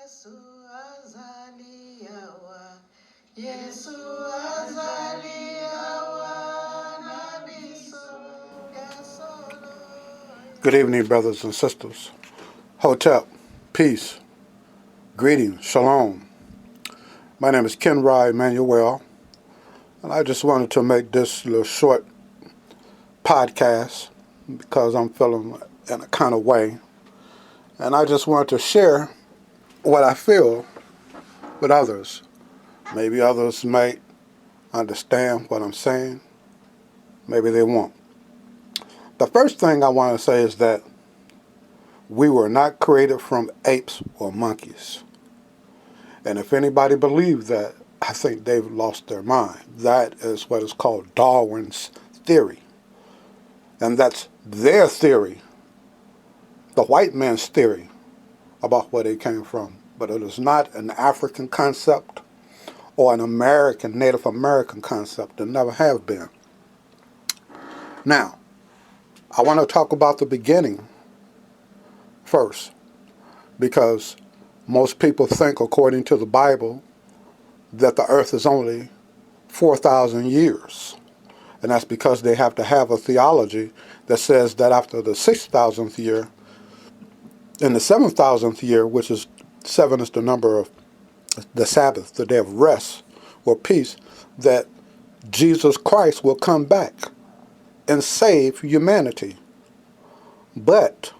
Yesu azaliwa, Yesu azaliwa, nabiso gasolo. Good evening, brothers and sisters. Hotep, peace, greetings, shalom. My name is Kenry Emmanuel, and I just wanted to make this little short podcast because I'm feeling in a kind of way. And I just wanted to share what I feel with others. Maybe others might understand what I'm saying. Maybe they won't. The first thing I want to say is that we were not created from apes or monkeys. And if anybody believes that, I think they've lost their mind. That is what is called Darwin's theory. And that's their theory, the white man's theory about where they came from. But it is not an African concept or an American, Native American concept. It never have been. Now, I want to talk about the beginning first, because most people think, according to the Bible, that the earth is only 4,000 years. And that's because they have to have a theology that says that after the 6,000th year, in the 7,000th year, which is 7 is the number of the Sabbath, the day of rest or peace, that Jesus Christ will come back and save humanity. But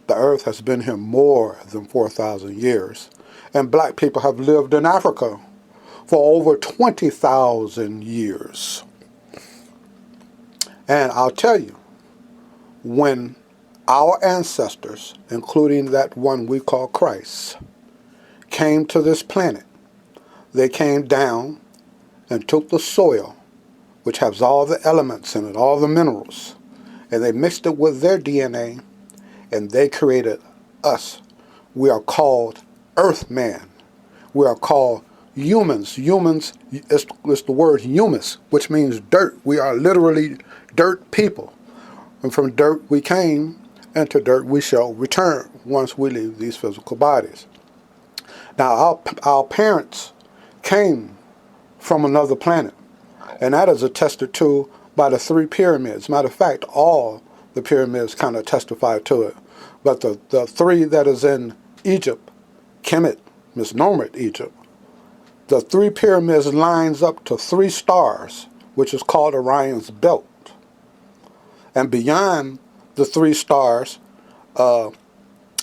the earth has been here more than 4,000 years, and black people have lived in Africa for over 20,000 years. And I'll tell you, when our ancestors, including that one we call Christ, came to this planet, they came down and took the soil, which has all the elements in it, all the minerals, and they mixed it with their DNA, and they created us. We are called Earthmen. We are called humans. Humans is the word humus, which means dirt. We are literally dirt people. And from dirt we came, and to dirt we shall return once we leave these physical bodies. Now, our parents came from another planet, and that is attested to by the 3 pyramids. Matter of fact, all the pyramids kind of testify to it. But the 3 that is in Egypt, Kemet, misnomered Egypt, the 3 pyramids lines up to 3 stars, which is called Orion's belt. And beyond the 3 stars,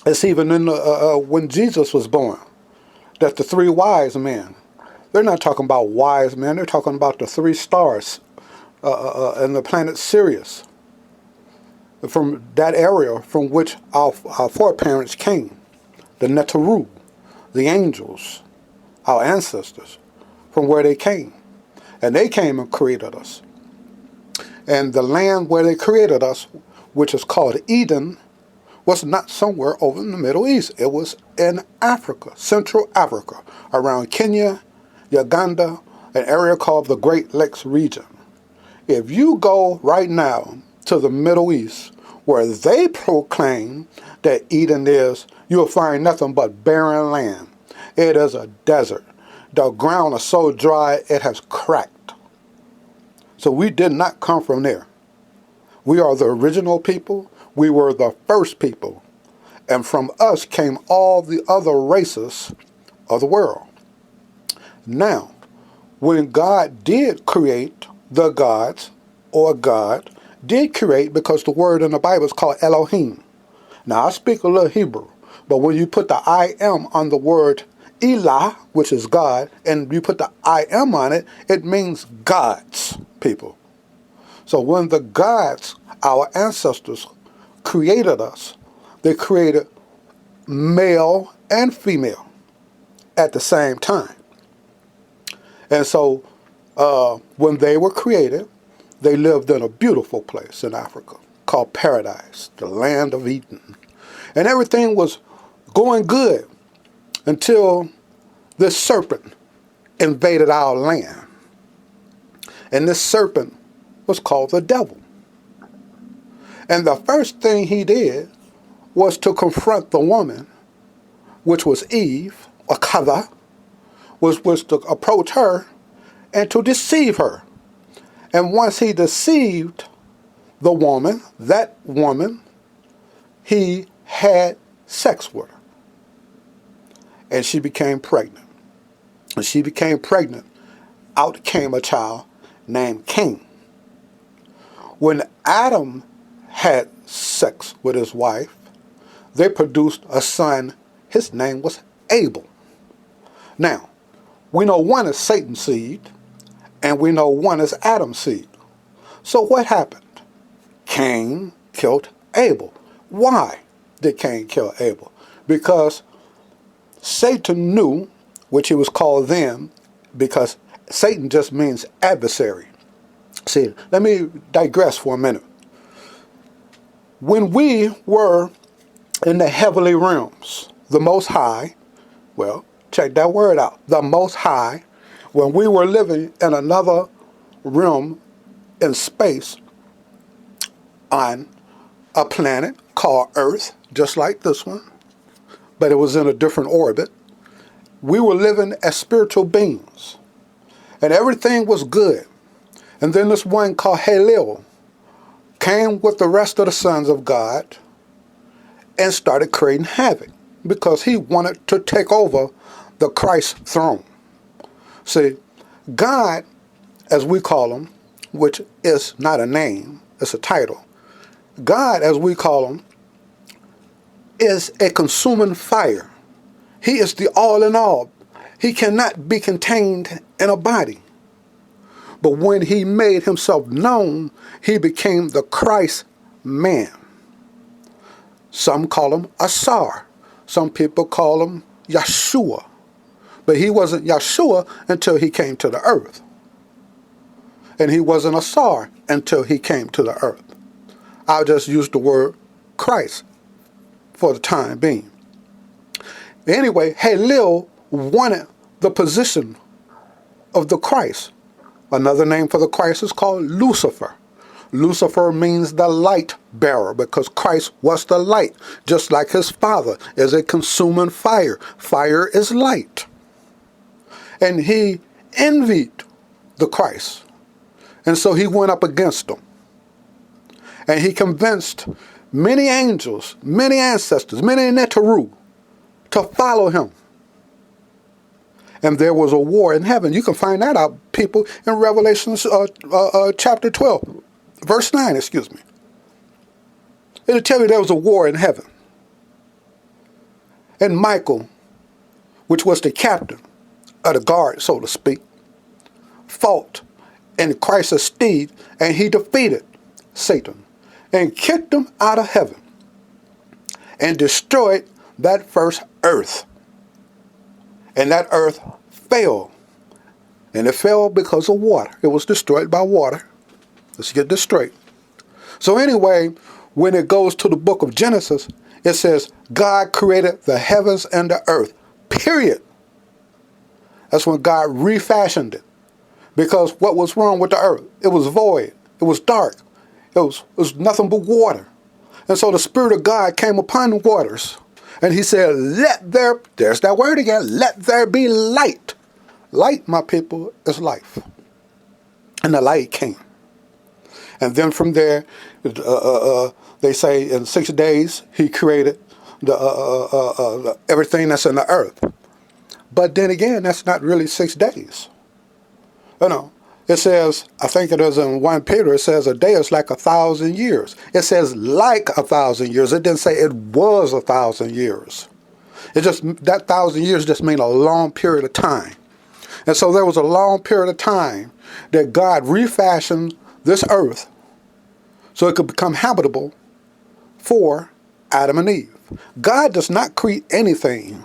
it's even in when Jesus was born, that the 3 wise men, they're not talking about wise men, they're talking about the 3 stars in the planet Sirius, from that area from which our foreparents came, the Neteru, the angels, our ancestors, from where they came. And they came and created us. And the land where they created us, which is called Eden, was not somewhere over in the Middle East. It was in Africa, Central Africa, around Kenya, Uganda, an area called the Great Lakes region. If you go right now to the Middle East, where they proclaim that Eden is, you'll find nothing but barren land. It is a desert. The ground is so dry it has cracked. So we did not come from there. We are the original people. We were the first people. And from us came all the other races of the world. Now, when God did create the gods, or God did create, because the word in the Bible is called Elohim. Now, I speak a little Hebrew, but when you put the I am on the word Elah, which is God, and you put the I am on it, it means gods, people. So when the gods, our ancestors, created us, they created male and female at the same time. And so when they were created, they lived in a beautiful place in Africa called Paradise, the land of Eden. And everything was going good until this serpent invaded our land. And this serpent was called the devil. And the first thing he did was to confront the woman, which was Eve, akava, was to approach her and to deceive her. And once he deceived the woman, that woman, he had sex with her. And she became pregnant. When she became pregnant, out came a child named Cain. When Adam had sex with his wife, they produced a son. His name was Abel. Now, we know one is Satan's seed, and we know one is Adam's seed. So what happened? Cain killed Abel. Why did Cain kill Abel? Because Satan knew, which he was called then, because Satan just means adversary. See, let me digress for a minute. When we were in the heavenly realms, the Most High, well, check that word out, the Most High, when we were living in another realm in space on a planet called Earth, just like this one, but it was in a different orbit, we were living as spiritual beings, and everything was good. And then this one called Halil came with the rest of the sons of God and started creating havoc because he wanted to take over the Christ throne. See, God, as we call him, which is not a name, it's a title. God, as we call him, is a consuming fire. He is the all in all. He cannot be contained in a body. But when he made himself known, he became the Christ man. Some call him Asar. Some people call him Yeshua. But he wasn't Yeshua until he came to the earth. And he wasn't Asar until he came to the earth. I'll just use the word Christ for the time being. Anyway, Halil wanted the position of the Christ. Another name for the Christ is called Lucifer. Lucifer means the light bearer because Christ was the light, just like his Father is a consuming fire. Fire is light. And he envied the Christ. And so he went up against him. And he convinced many angels, many ancestors, many Neteru to follow him. And there was a war in heaven. You can find that out, people, in Revelation chapter 12, verse 9, excuse me. It'll tell you there was a war in heaven. And Michael, which was the captain of the guard, so to speak, fought in Christ's stead, and he defeated Satan and kicked him out of heaven and destroyed that first earth. And that earth fell. And it fell because of water. It was destroyed by water. Let's get this straight. So anyway, when it goes to the book of Genesis, it says, God created the heavens and the earth. Period. That's when God refashioned it. Because what was wrong with the earth? It was void. It was dark. It was nothing but water. And so the Spirit of God came upon the waters. And he said, there's that word again, let there be light. Light, my people, is life. And the light came. And then from there, they say in 6 days, he created everything that's in the earth. But then again, that's not really 6 days. You know, it says, I think it is in 1 Peter, it says a day is like 1,000 years. It says like 1,000 years. It didn't say it was 1,000 years. It just, that 1,000 years just mean a long period of time. And so there was a long period of time that God refashioned this earth so it could become habitable for Adam and Eve. God does not create anything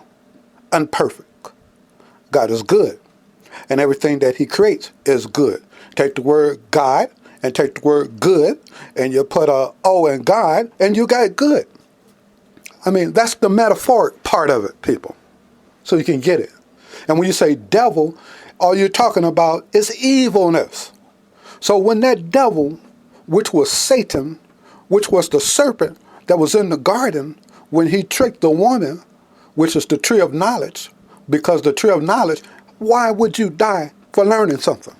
imperfect. God is good. And everything that he creates is good. Take the word God and take the word good, and you put a O in God, and you got good. I mean, that's the metaphoric part of it, people. So you can get it. And when you say devil, all you're talking about is evilness. So when that devil, which was Satan, which was the serpent that was in the garden, when he tricked the woman, which is the tree of knowledge, Because the tree of knowledge, why would you die for learning something?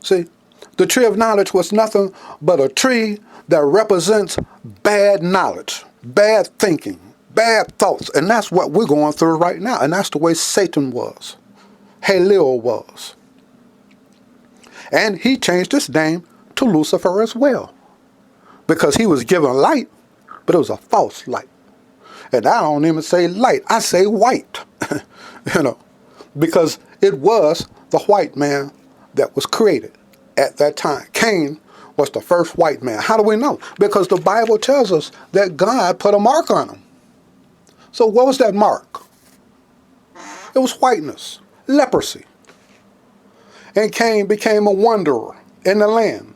See, the tree of knowledge was nothing but a tree that represents bad knowledge, bad thinking, bad thoughts. And that's what we're going through right now. And that's the way Satan was. Halil was. And he changed his name to Lucifer as well. Because he was given light, but it was a false light. And I don't even say light, I say white. Because it was the white man that was created at that time. Cain was the first white man. How do we know? Because the Bible tells us that God put a mark on him. So what was that mark? It was whiteness, leprosy. And Cain became a wanderer in the land.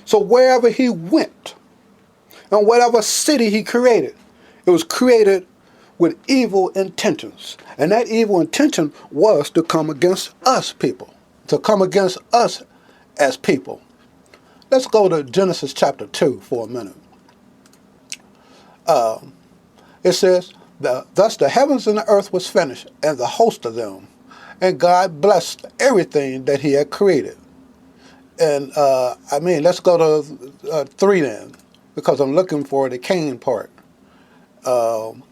So wherever he went, and whatever city he created, it was created with evil intentions. And that evil intention was to come against us people, to come against us as people. Let's go to Genesis chapter 2 for a minute. It says, thus the heavens and the earth was finished, and the host of them. And God blessed everything that he had created. And let's go to 3 then, because I'm looking for the Cain part. And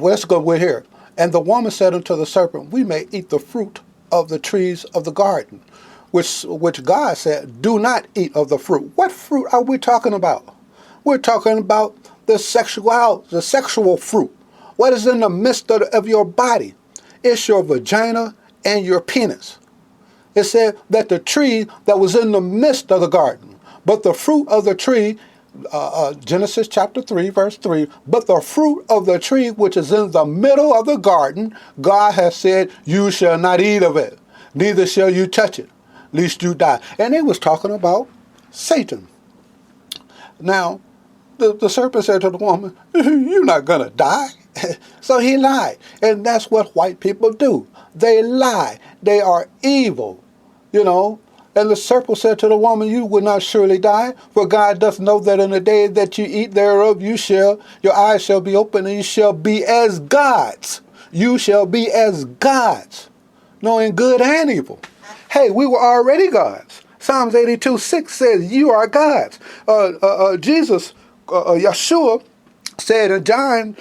let's go with here. And the woman said unto the serpent, we may eat the fruit of the trees of the garden, which God said, do not eat of the fruit. What fruit are we talking about? We're talking about the sexual fruit. What is in the midst of your body? It's your vagina and your penis. It said that the tree that was in the midst of the garden, but the fruit of the tree, Genesis chapter 3, verse 3, but the fruit of the tree which is in the middle of the garden, God has said, you shall not eat of it, neither shall you touch it, lest you die. And it was talking about Satan. Now, the serpent said to the woman, you're not going to die. So he lied. And that's what white people do. They lie. They are evil, And the serpent said to the woman, you will not surely die, for God doth know that in the day that you eat thereof, your eyes shall be open, and you shall be as gods. You shall be as gods, knowing good and evil. Hey, we were already gods. Psalms 82:6 says, you are gods. Jesus, Yeshua, said in John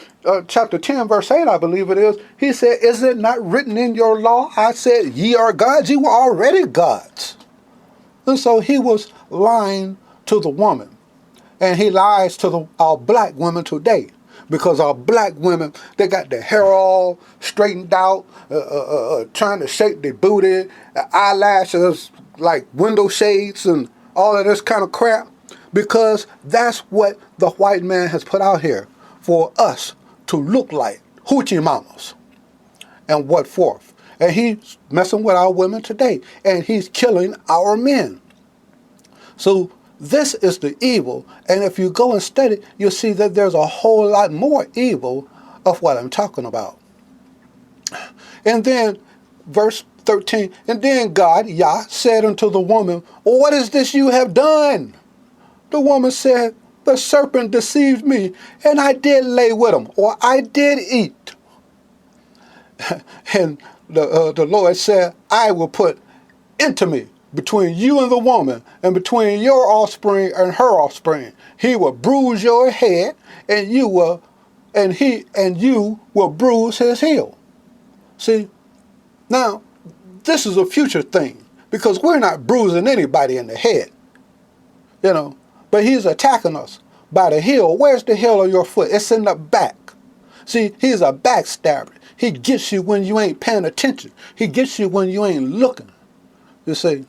chapter 10, verse 8, I believe it is, he said, is it not written in your law? I said, ye are gods. You were already gods. And so he was lying to the woman. And he lies to our black women today. Because our black women, they got their hair all straightened out, trying to shake their booty, eyelashes like window shades and all of this kind of crap. Because that's what the white man has put out here for us to look like hoochie mamas and what forth. And he's messing with our women today. And he's killing our men. So this is the evil. And if you go and study, you'll see that there's a whole lot more evil of what I'm talking about. And then verse 13, and then God, Yah, said unto the woman, what is this you have done? The woman said, the serpent deceived me, and I did lay with him, or I did eat. And the Lord said, I will put intimacy between you and the woman, and between your offspring and her offspring. He will bruise your head, and you will bruise his heel. See, now, this is a future thing, because we're not bruising anybody in the head, but he's attacking us by the heel. Where's the heel of your foot? It's in the back. See, he's a backstabber. He gets you when you ain't paying attention. He gets you when you ain't looking. You see,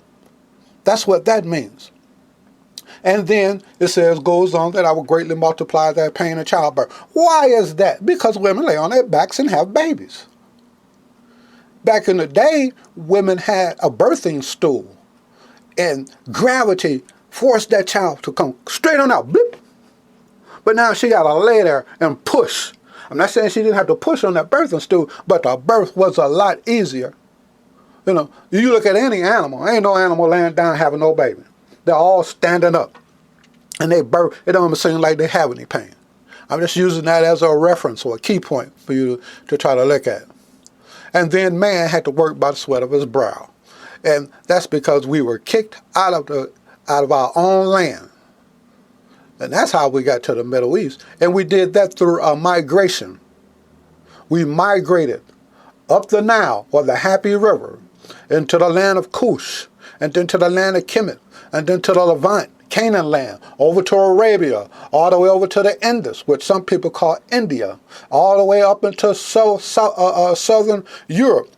that's what that means. And then it goes on that I will greatly multiply their pain and childbirth. Why is that? Because women lay on their backs and have babies. Back in the day, women had a birthing stool, and gravity forced that child to come straight on out. Bloop. But now she got to lay there and push. I'm not saying she didn't have to push on that birthing stool, but the birth was a lot easier. You look at any animal, ain't no animal laying down having no baby. They're all standing up. And they birth, it don't even seem like they have any pain. I'm just using that as a reference or a key point for you to try to look at. And then man had to work by the sweat of his brow. And that's because we were kicked out of our own land. And that's how we got to the Middle East. And we did that through a migration. We migrated up the Nile, or the Happy River, into the land of Cush, and then to the land of Kemet, and then to the Levant, Canaan land, over to Arabia, all the way over to the Indus, which some people call India, all the way up into southern Europe,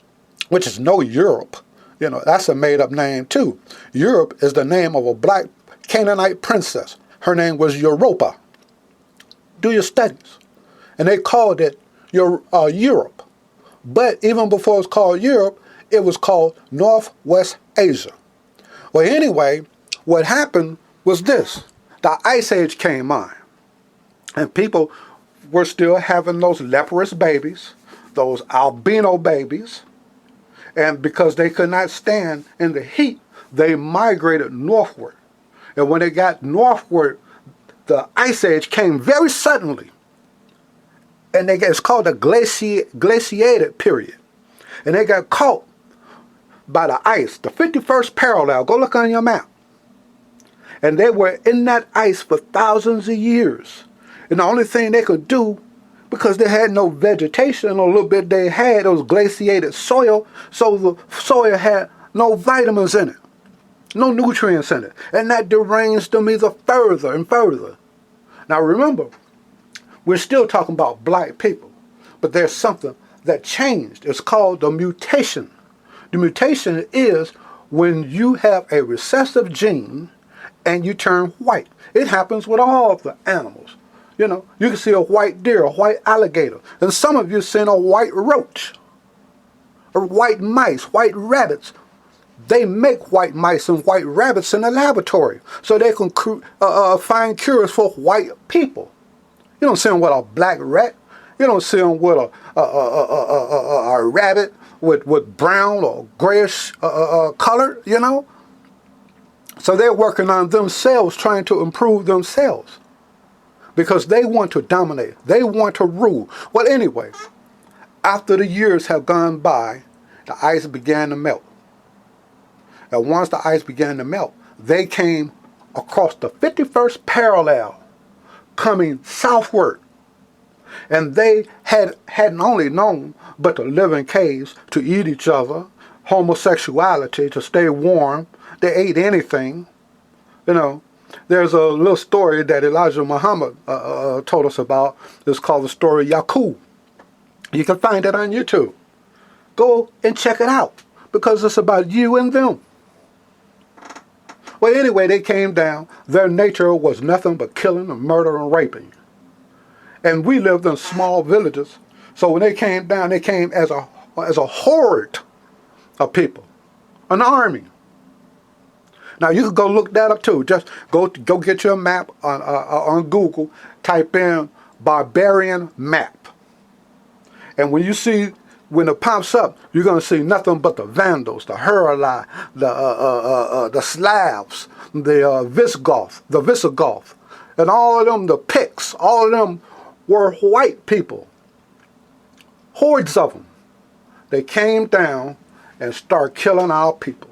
which is no Europe. You know, that's a made-up name too. Europe is the name of a black Canaanite princess. Her name was Europa. Do your studies. And they called it Europe. But even before it was called Europe, it was called Northwest Asia. Well, anyway, what happened was this. The Ice Age came on. And people were still having those leprous babies, those albino babies. And because they could not stand in the heat, they migrated northward. And when they got northward, the Ice Age came very suddenly. And it's called the glaciated period. And they got caught by the ice, the 51st parallel. Go look on your map. And they were in that ice for thousands of years. And the only thing they could do, because they had no vegetation, a little bit they had, it was glaciated soil, so the soil had no vitamins in it. No nutrients in it. And that deranged them either further and further. Now remember, we're still talking about black people. But there's something that changed. It's called the mutation. The mutation is when you have a recessive gene and you turn white. It happens with all the animals. You know, you can see a white deer, a white alligator. And some of you have seen a white roach. Or white mice, white rabbits. They make white mice and white rabbits in the laboratory so they can find cures for white people. You don't see them with a black rat. You don't see them with a rabbit with brown or grayish color, you know. So they're working on themselves, trying to improve themselves because they want to dominate. They want to rule. Well, anyway, after the years have gone by, the ice began to melt. And once the ice began to melt, they came across the 51st parallel, coming southward. And they hadn't only known but to live in caves, to eat each other, homosexuality, to stay warm. They ate anything. You know, there's a little story that Elijah Muhammad told us about. It's called the story Yaqub. You can find it on YouTube. Go and check it out because it's about you and them. Well, anyway, they came down. Their nature was nothing but killing and murder and raping. And we lived in small villages. So when they came down, they came as a horde of people, an army. Now you could go look that up too. Just go get your map on Google. Type in barbarian map, and when it pops up, you're going to see nothing but the Vandals, the Heruli, the Slavs, the Visigoth, and all of them, the Picts, all of them were white people. Hordes of them. They came down and started killing our people.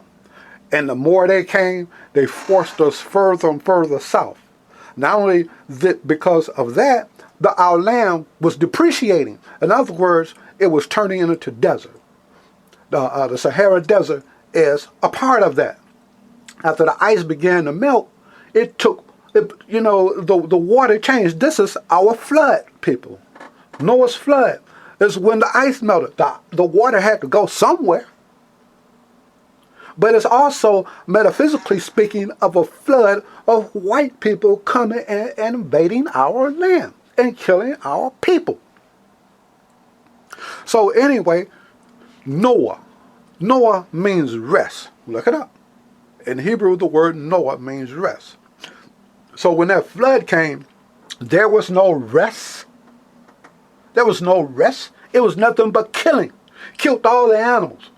And the more they came, they forced us further and further south. Not only because of that, our land was depreciating. In other words, it was turning into desert. The Sahara Desert is a part of that. After the ice began to melt, the water changed. This is our flood, people. Noah's flood is when the ice melted. The water had to go somewhere. But it's also, metaphysically speaking, of a flood of white people coming and invading our land and killing our people. So anyway, Noah. Noah means rest. Look it up. In Hebrew, the word Noah means rest. So when that flood came, there was no rest. There was no rest. It was nothing but killing. Killed all the animals.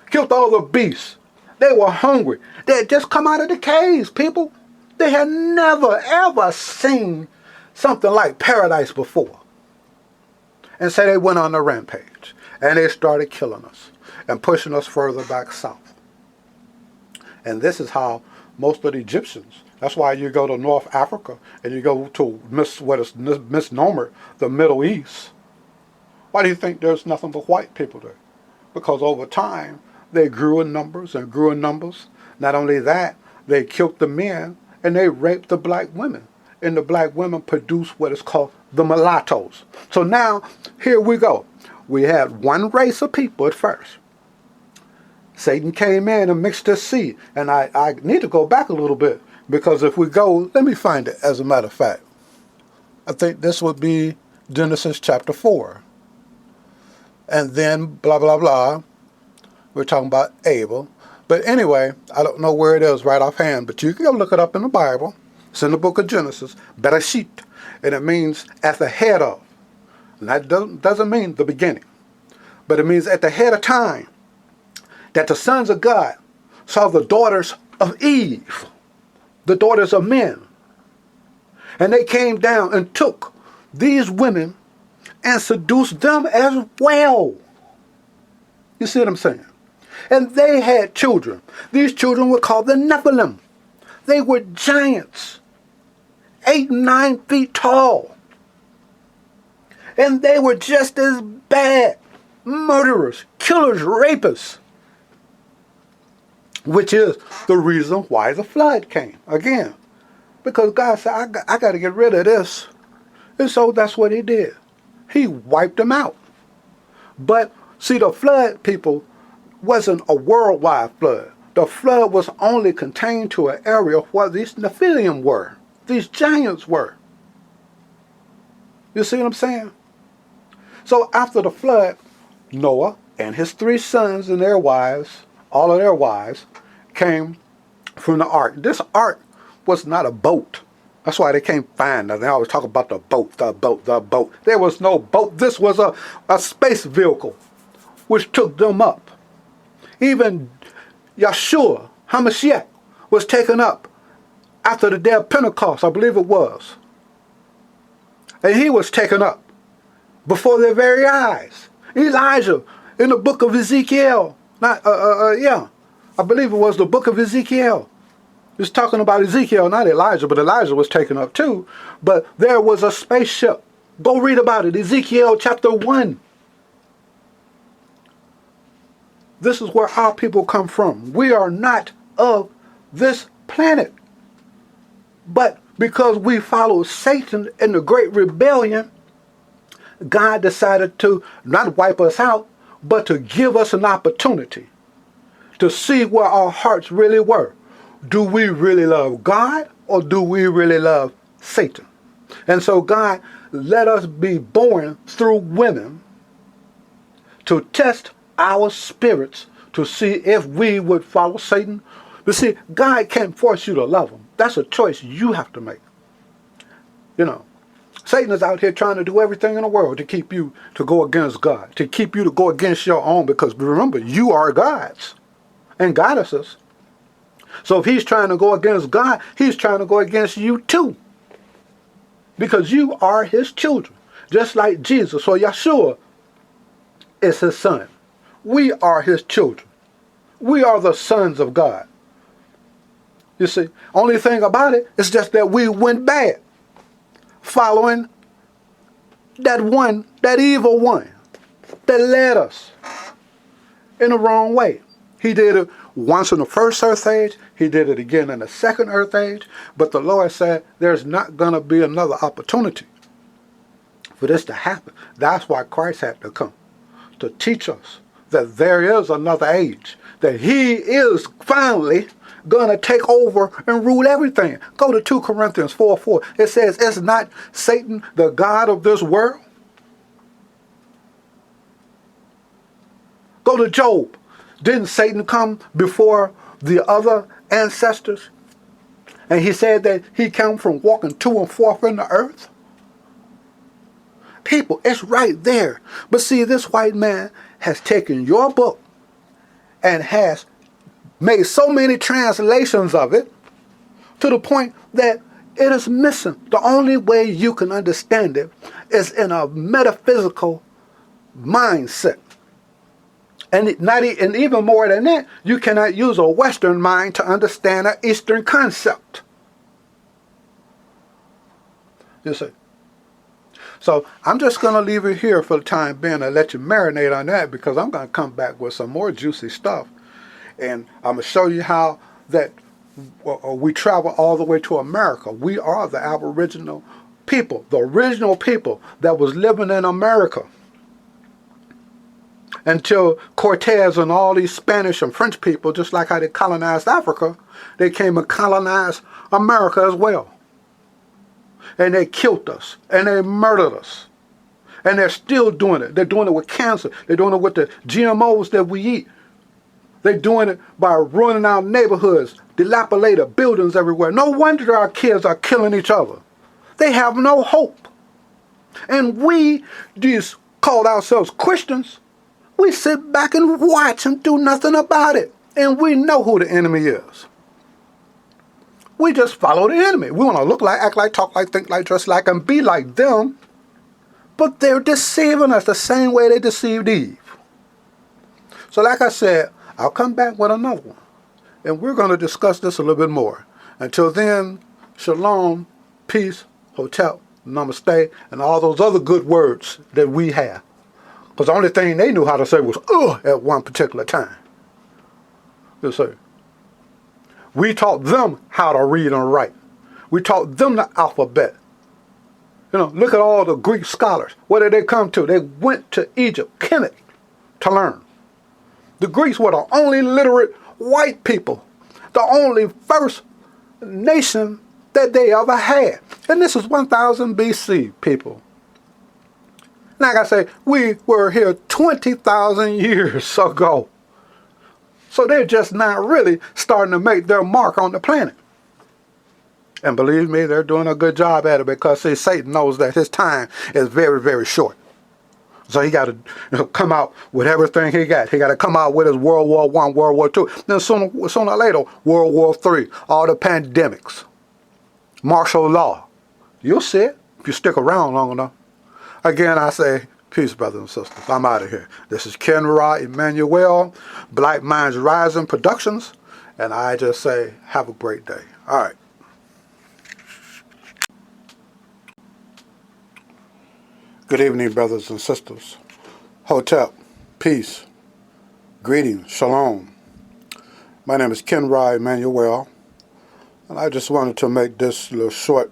Killed all the beasts. They were hungry. They had just come out of the caves, people. They had never, ever seen something like paradise before. And say they went on a rampage. And they started killing us and pushing us further back south. And this is how most of the Egyptians, that's why you go to North Africa and you go to what is misnomer, the Middle East. Why do you think there's nothing but white people there? Because over time, they grew in numbers and grew in numbers. Not only that, they killed the men and they raped the black women. And the black women produced what is called the mulattoes. So now, here we go. We had one race of people at first. Satan came in and mixed his seed. And I need to go back a little bit, because if we go, let me find it, as a matter of fact. I think this would be Genesis chapter 4. And then blah, blah, blah. We're talking about Abel. But anyway, I don't know where it is right offhand, but you can go look it up in the Bible. It's in the book of Genesis, Bereshit. And it means at the head of. And that doesn't mean the beginning. But it means at the head of time. That the sons of God saw the daughters of Eve, the daughters of men. And they came down and took these women and seduced them as well. You see what I'm saying? And they had children. These children were called the Nephilim. They were giants, 8 and 9 feet tall. And they were just as bad. Murderers, killers, rapists. Which is the reason why the flood came. Again, because God said, I got to get rid of this. And so that's what he did. He wiped them out. But see, the flood, people, wasn't a worldwide flood. The flood was only contained to an area where these Nephilim were. These giants were. You see what I'm saying? So after the flood, Noah and his 3 sons and their wives, all of their wives, came from the ark. This ark was not a boat. That's why they can't find nothing. They always talk about the boat, the boat, the boat. There was no boat. This was a space vehicle which took them up. Even Yeshua, HaMashiach, was taken up after the day of Pentecost, I believe it was. And he was taken up before their very eyes. Elijah, in the book of Ezekiel, I believe it was the book of Ezekiel. It's talking about Ezekiel, not Elijah, but Elijah was taken up too. But there was a spaceship. Go read about it, Ezekiel chapter 1. This is where our people come from. We are not of this planet. But because we follow Satan in the great rebellion, God decided to not wipe us out, but to give us an opportunity to see where our hearts really were. Do we really love God, or do we really love Satan? And so God let us be born through women to test our spirits to see if we would follow Satan. But see, God can't force you to love him. That's a choice you have to make. You know, Satan is out here trying to do everything in the world to keep you to go against God, to keep you to go against your own, because remember, you are God's and goddesses. So if he's trying to go against God, he's trying to go against you too. Because you are his children. Just like Jesus or Yeshua is his son. We are his children. We are the sons of God. You see, only thing about it is just that we went bad, following that evil one that led us in the wrong way. He did it once in the first earth age. He did it again in the second earth age. But the Lord said there's not going to be another opportunity for this to happen. That's why Christ had to come, to teach us that there is another age, that he is finally going to take over and rule everything. Go to 2 Corinthians 4:4. It says, is not Satan the god of this world? Go to Job. Didn't Satan come before the other ancestors? And he said that he came from walking to and forth in the earth. People, it's right there. But see, this white man has taken your book and has made so many translations of it to the point that It is missing. The only way you can understand it is in a metaphysical mindset. And and even more than that, you cannot use a Western mind to understand an Eastern concept. You see. So I'm just going to leave it here for the time being and let you marinate on that, because I'm going to come back with some more juicy stuff. And I'm going to show you how that we travel all the way to America. We are the Aboriginal people, the original people that was living in America. Until Cortez and all these Spanish and French people, just like how they colonized Africa, they came and colonized America as well. And they killed us, and they murdered us. And they're still doing it. They're doing it with cancer. They're doing it with the GMOs that we eat. They're doing it by ruining our neighborhoods, dilapidated buildings everywhere. No wonder our kids are killing each other. They have no hope. And we, these called ourselves Christians, we sit back and watch and do nothing about it. And we know who the enemy is. We just follow the enemy. We want to look like, act like, talk like, think like, dress like, and be like them. But they're deceiving us the same way they deceived Eve. So like I said, I'll come back with another one. And we're going to discuss this a little bit more. Until then, shalom, peace, hotel, namaste, and all those other good words that we have. Because the only thing they knew how to say was at one particular time. You see. We taught them how to read and write. We taught them the alphabet. You know, look at all the Greek scholars. What did they come to? They went to Egypt, Kemet, to learn. The Greeks were the only literate white people, the only first nation that they ever had. And this is 1000 BC, people. Like I say, we were here 20,000 years ago. So they're just not really starting to make their mark on the planet. And believe me, they're doing a good job at it, because see, Satan knows that his time is very, very short. So he got to come out with everything he got. He got to come out with his World War I, World War II. Then sooner or later, World War III, all the pandemics, martial law. You'll see it if you stick around long enough. Again, I say, peace, brothers and sisters. I'm out of here. This is Ken Ra Emmanuel, Black Minds Rising Productions, and I just say, have a great day. All right. Good evening, brothers and sisters. Hotep, peace, greetings, shalom. My name is Ken Ra Emmanuel, and I just wanted to make this little short